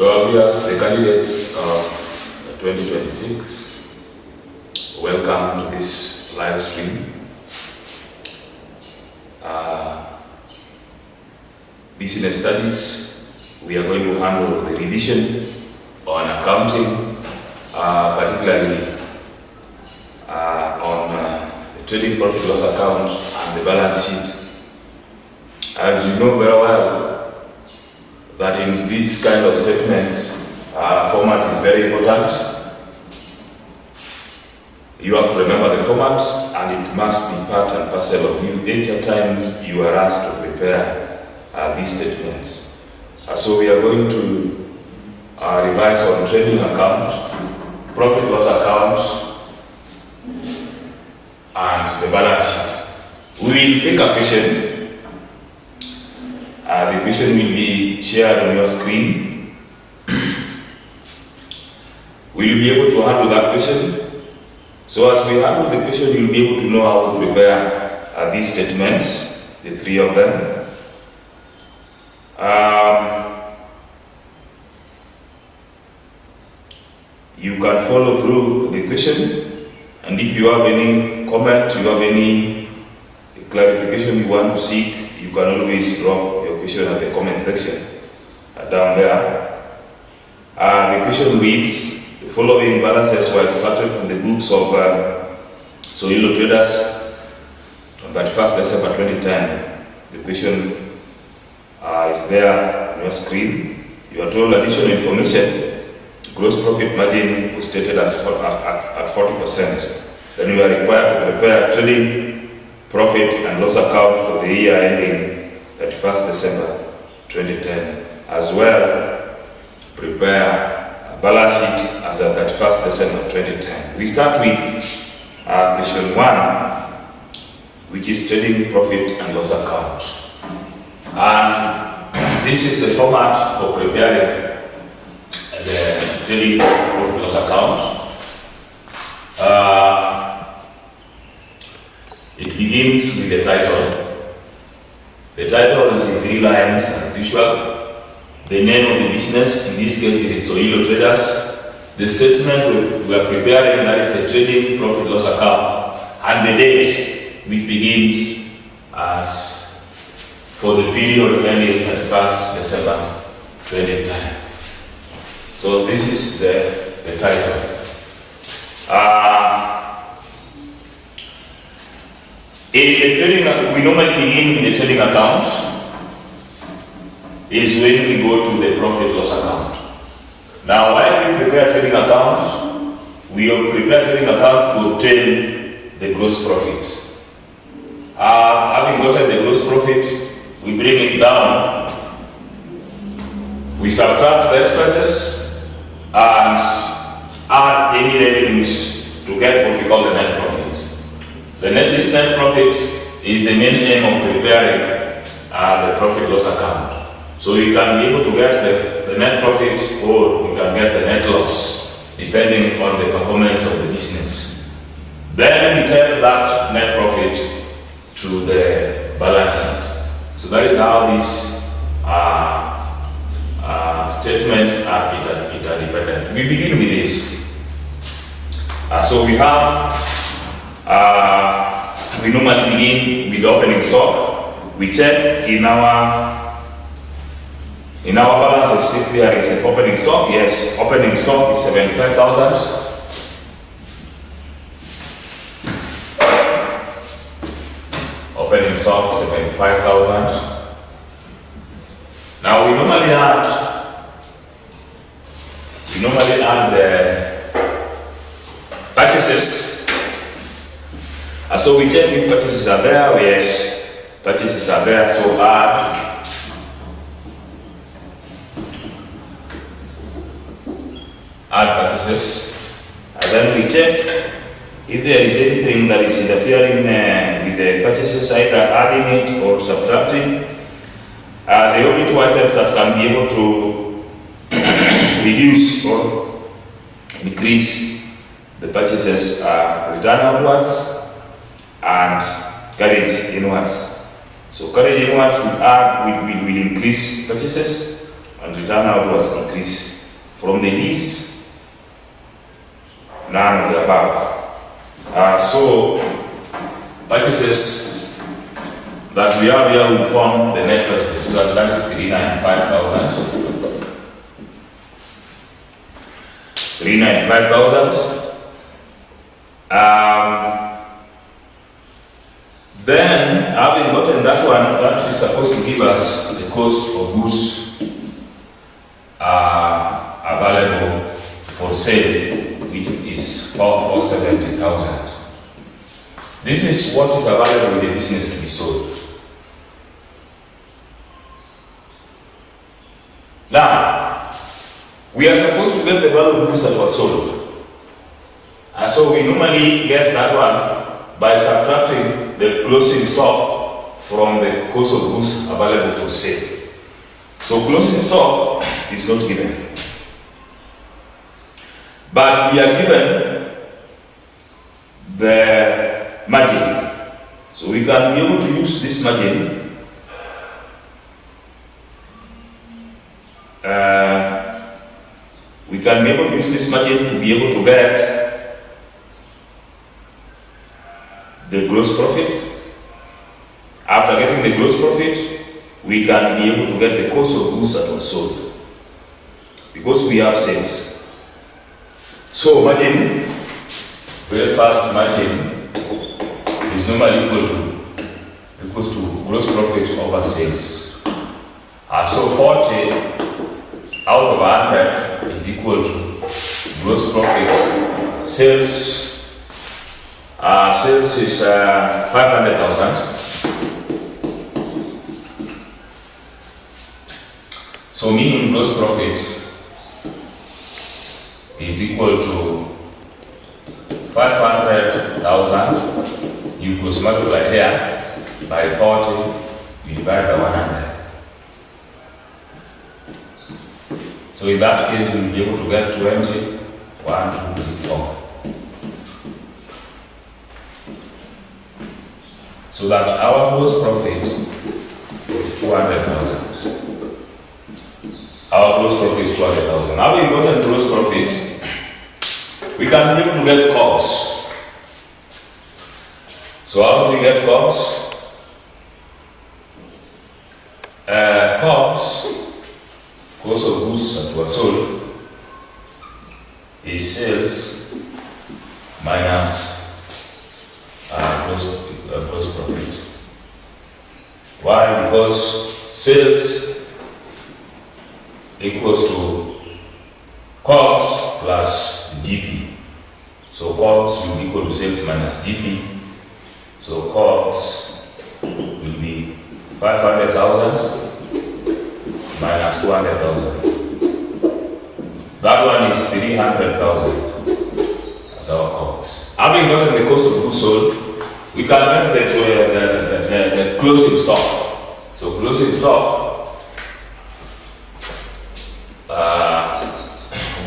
To our viewers, the candidates of 2026, welcome to this live stream. Business studies, we are going to handle the revision on accounting, particularly on the trading profit loss account and the balance sheet. As you know very well, that in these kind of statements, format is very important. You have to remember the format, and it must be part and parcel of you each time you are asked to prepare these statements. So we are going to revise on trading account, profit loss account, and the balance sheet. We will pick a question. The question will be shared on your screen. Will you be able to handle that question? So as we handle the question, you'll be able to know how to prepare these statements, the three of them. You can follow through the question, and if you have any comment, you have any clarification you want to seek, you can always drop your question at the comment section down there. The question reads: the following balances were extracted from the books of Soilo Traders on 31st December 2010. The question is there on your screen. You are told additional information. Gross profit margin was stated as at 40%. Then you are required to prepare trading profit and loss account for the year ending 31st December 2010. As well, prepare a balance sheet as at 31st December 2010. We start with question 1, which is trading profit and loss account. And this is the format for preparing the trading profit and loss account. It begins with the title. The title is in 3 lines as usual. The name of the business, in this case it is Soilo Traders. The statement we are preparing, that is a trading profit loss account, and the date which begins as for the period ending 31st December 2010. So this is the title. In the trading, we normally begin with the trading account. Is when we go to the profit loss account. Now, while we prepare trading account, we prepare trading account to obtain the gross profit. Having gotten the gross profit, we bring it down. We subtract the expenses and add any revenues to get what we call the net profit. This net profit is the main aim of preparing the profit loss account. So we can be able to get the net profit, or we can get the net loss, depending on the performance of the business. Then we take that net profit to the balance sheet. So that is how these statements are interdependent. We begin with this. So we have, we normally begin with opening stock. We check in our balances if there is an opening stock. Yes, opening stock is 75,000. Opening stock 75,000. Now we normally add the purchases. So we check if purchases are there. Yes, purchases are there. So add purchases, and then we check if there is anything that is interfering with the purchases, either adding it or subtracting. The only 2 items that can be able to reduce or decrease the purchases are return outwards and carriage inwards. So carriage inwards will increase purchases, and return outwards increase from the least, none of the above. So purchases that we have here will form the net purchases. So that is 395,000. 395,000. Then, having gotten that one, that is supposed to give us the cost for goods available for sale, which is 470,000. This is what is available in the business to be sold. Now, we are supposed to get the value of goods that were sold. And so we normally get that one by subtracting the closing stock from the cost of goods available for sale. So closing stock is not given. But we are given the margin. So we can be able to use this margin to be able to get the gross profit. After getting the gross profit, we can be able to get the cost of goods that were sold, because we have sales. So margin, very fast margin, is normally equals to gross profit over sales. So 40 out of 100 is equal to gross profit. Sales is 500,000. So meaning gross profit is equal to 500,000 equals multiply here by 40, we divide by 100. So in that case, we'll be able to get 20, 1, 2, 3, 4. So that our gross profit is 200,000. Our gross profit is 200,000. Now we've gotten gross profit, we can be able to get costs. So how do we get costs? Cost of goods that were sold is sales minus gross profit. Why? Because sales equals to COGS plus GP. So COGS will be equal to sales minus GP. So COGS will be 500,000 minus 200,000. That one is 300,000 as our COGS. Having gotten the cost of goods sold, we can get the closing stock. So closing stock,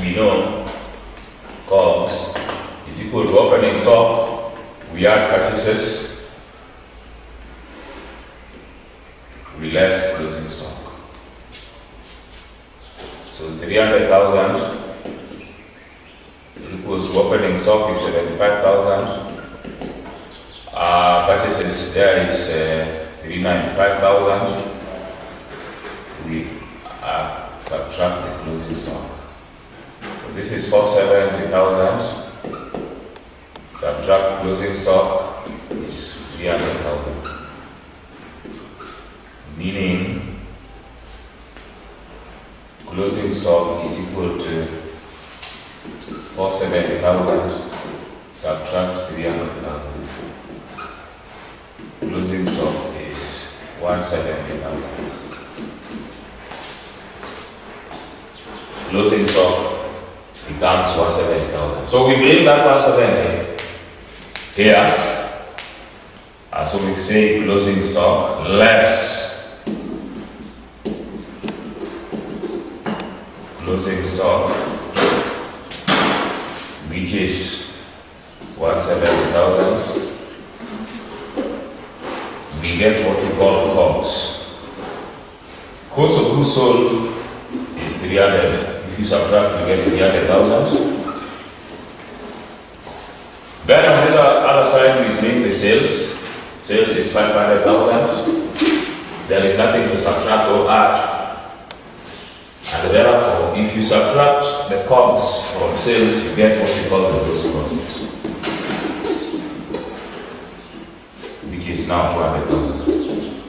we know COGS is equal to opening stock. We add purchases, we less closing stock. So 300,000 equals to opening stock is 75,000. Purchases there is 395,000. We subtract the closing stock. So this is 470,000. Subtract closing stock is 300,000. Meaning closing stock is equal to 470,000 subtract 300,000. Closing stock is 170,000. Closing stock becomes 170,000. So we bring that 170 here. So we say closing stock less closing stock, which is 170,000. We get what we call COGS. Cost of goods sold is 300. If If you subtract, you get 300,000. Then on the other side, we bring the sales. Sales is 500,000. There is nothing to subtract or add. And therefore, if you subtract the COGS from sales, you get what we call the gross profit, which is now 200,000.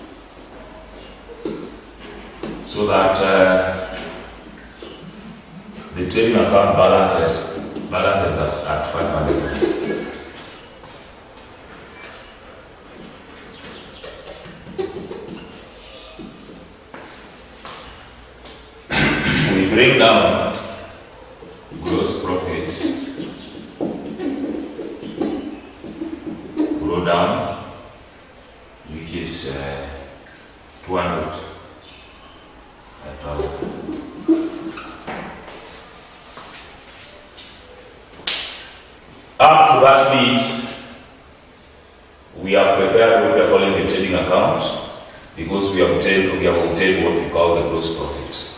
So that the trading account balances that at 500,000. We bring down gross profit, go down, which is 200,000. Up to that bit, we have prepared what we are calling the trading account, because we have obtained what we call the gross profit.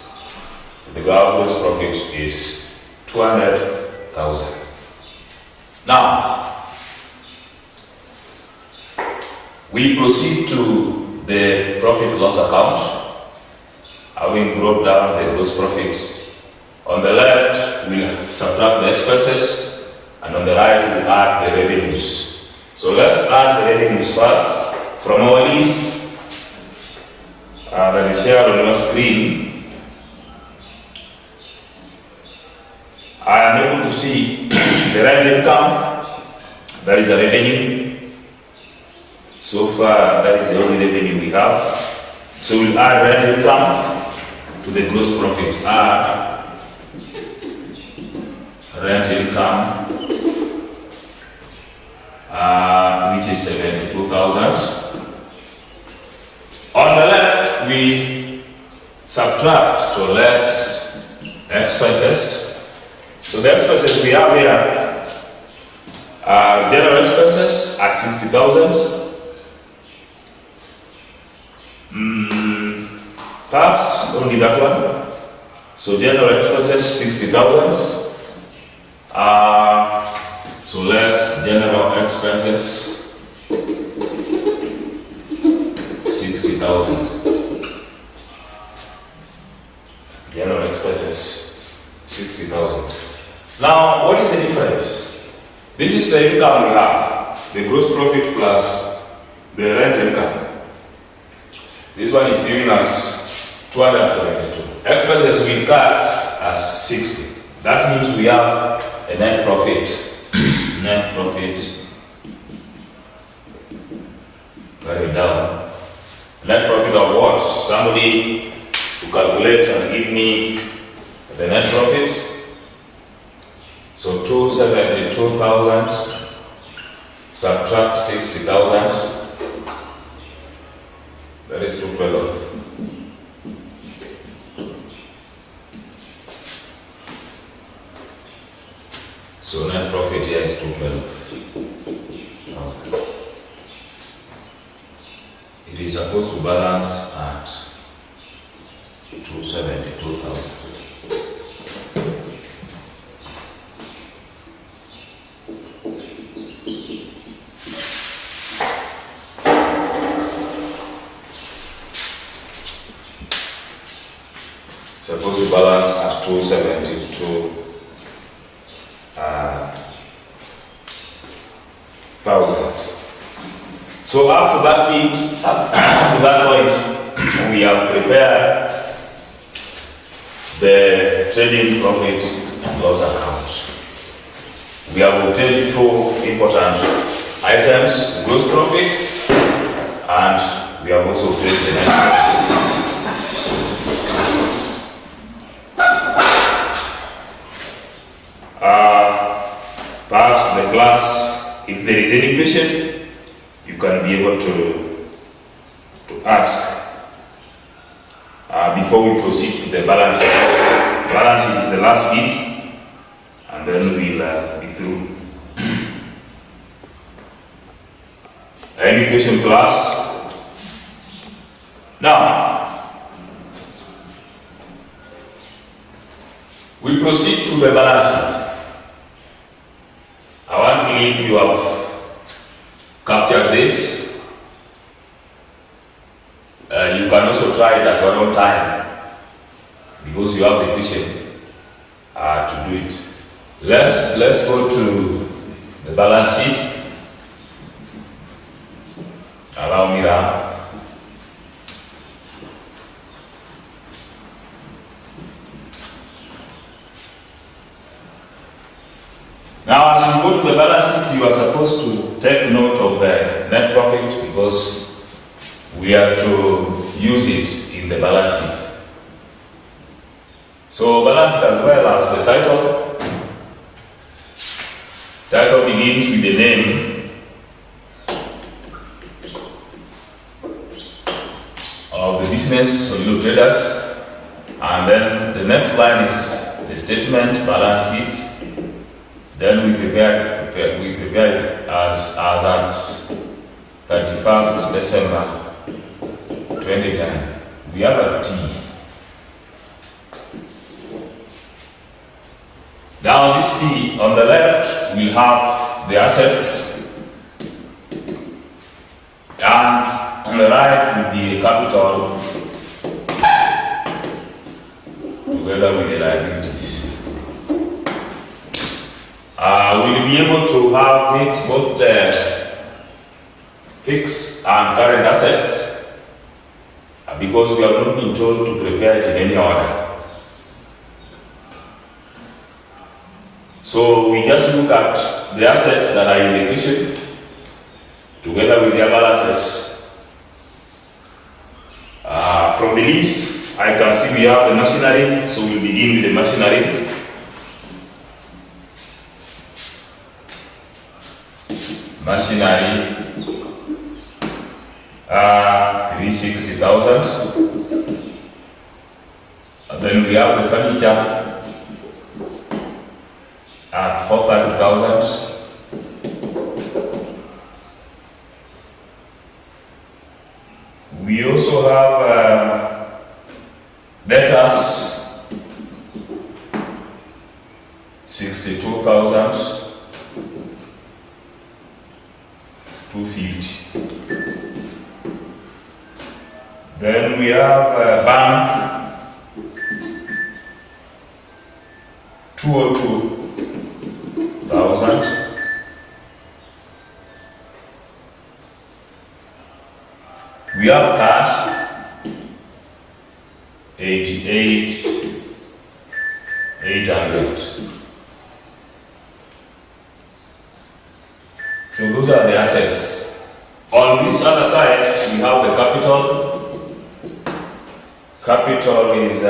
The gross profit is 200,000. Now, we proceed to the profit loss account, having brought down the gross profit. On the left, we'll subtract the expenses, and on the right, we'll add the revenues. So let's add the revenues first. From our list that is shared on your screen, I am able to see the rent income, that is a revenue. So far, that is the only revenue we have. So we'll add rent income to the gross profit. Add rent income, which is 72,000. On the left, we subtract, so less expenses. So the expenses we have here are general expenses at 60,000. Perhaps only that one. So general expenses 60,000. So less general expenses 60,000. General expenses 60,000. Now, what is the difference? This is the income we have, the gross profit plus the rent income. This one is giving us 272. Expenses we cut as 60. That means we have a net profit. Net profit. Very down. Net profit of what? Somebody to calculate and give me the net profit. So 272,000 subtract 60,000, that is 212. So net profit here is 212,000. It is supposed to balance at 272,000. Suppose we balance at 272,000. So up to that point, we have prepared the trading profit and loss account. We have obtained two important items: gross profit, and we have also obtained the net profit. Perhaps the class, if there is any question, you can be able to ask before we proceed to the balance sheet. The balance sheet is the last bit, and then we'll be through. Any question, class? Now, We proceed to the balance sheet. I want to believe you have captured this. You can also try it at your own time because you have the question to do it. Let's go to the balance sheet. Allow me that. Now, as you go to the balance sheet, you are supposed to take note of the net profit because we are to use it in the balance sheet. So, balance sheet as well as the title. Title begins with the name of the business, Soludo Traders, and then the next line is the statement, balance sheet. Then we prepare it as at 31st December 2010. We have a T. Now this T on the left will have the assets, and on the right will be a capital together with the liabilities. We'll be able to mix both the fixed and current assets because we have not been told to prepare it in any order. So we just look at the assets that are in the equation together with their balances. From the list, I can see we have the machinery, so we'll begin with the machinery. Machinery, 360,000. And then we have the furniture at 430,000. We also have debtors, 62,000. 250. Then we have bank, 202,000. We have cash, 88,800. So those are the assets. On this other side, we have the capital. Capital is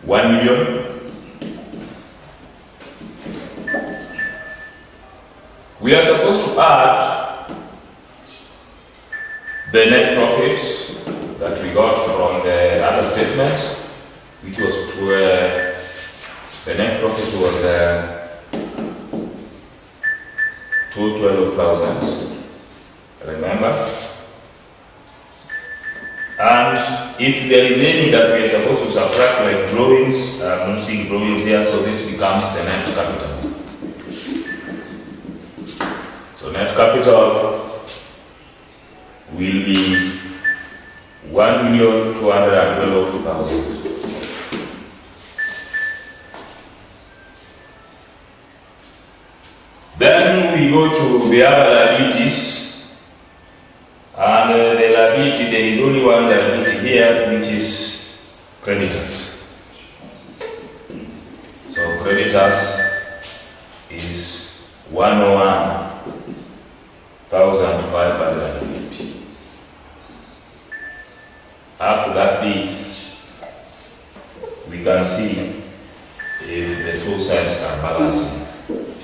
1 million. We are supposed to add the net profits that we got from the other statement, which was the net profit was 212,000. Remember? And if there is any that we are supposed to subtract, like drawings, I'm not seeing drawings here, so this becomes the net capital. So net capital will be 1,212,000. Then we go to the other liabilities, and the liability, there is only one liability here, which is creditors. So creditors is 101,550. Up to that bit, we can see if the two sides are balancing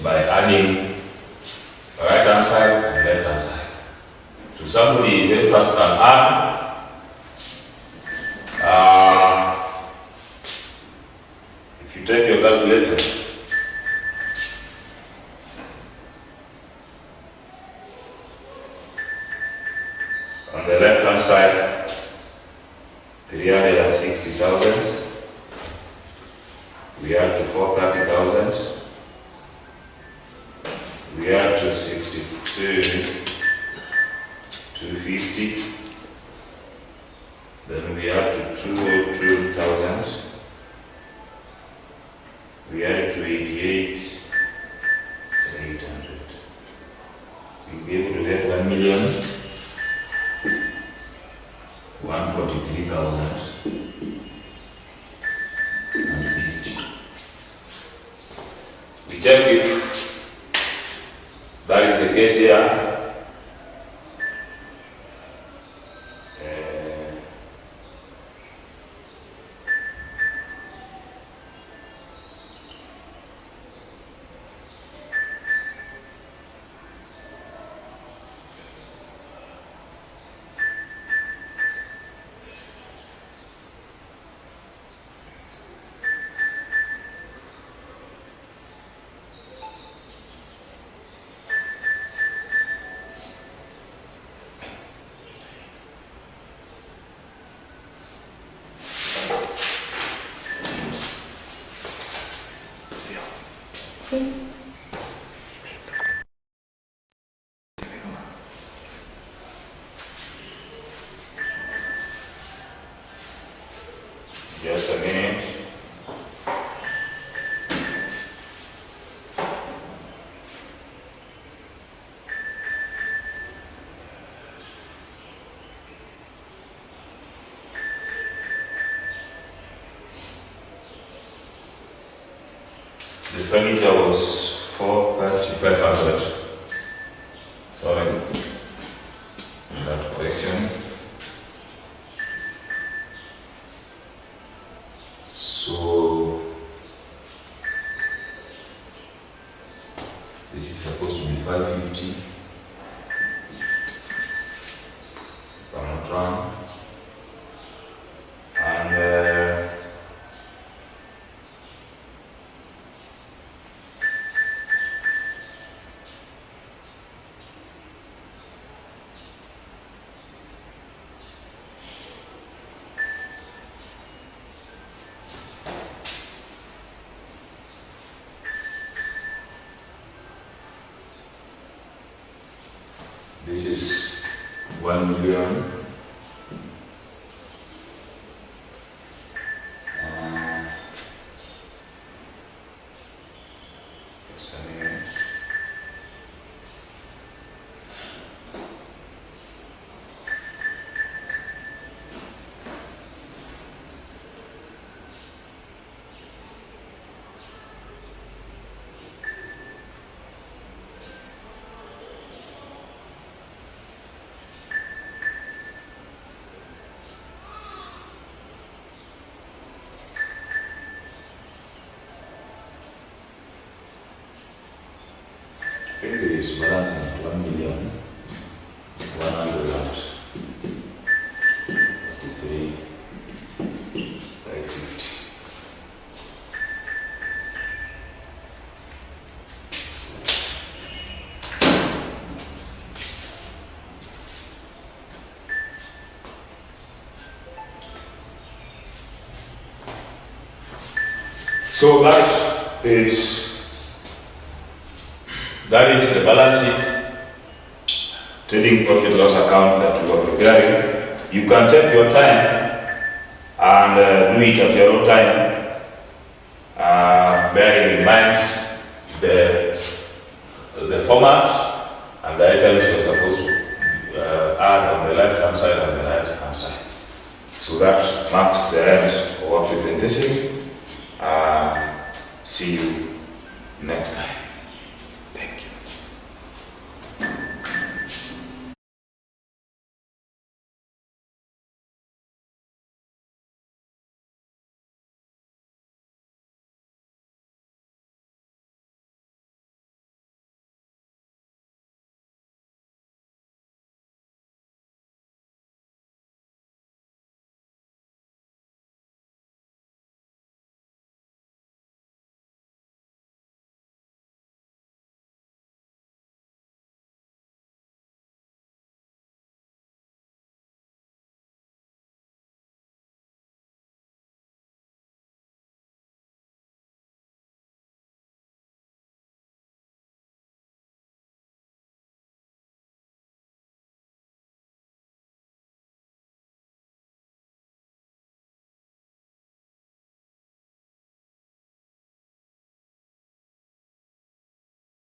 by adding right hand side and left hand side. So somebody very fast can add if you take your calculator, on the left hand side 360,000, we add to 430,000, we add to 62, 250, then we add to 202,000, we add to 88,800. We'll be able to get 1,143,050. We check if that is the case here. Just a minute. The furniture was 4,500. Sorry, that correction. So this is supposed to be 550. If I'm not wrong. And this is 1 million. Just a minute. I think it is balancing at 1,143,550. So that is the balance sheet, trading profit loss account that we are preparing. You can take your time and do it at your own time, bearing in mind the format and the items you are supposed to add on the left hand side and the right hand side. So that marks the end of our presentation. See you next time.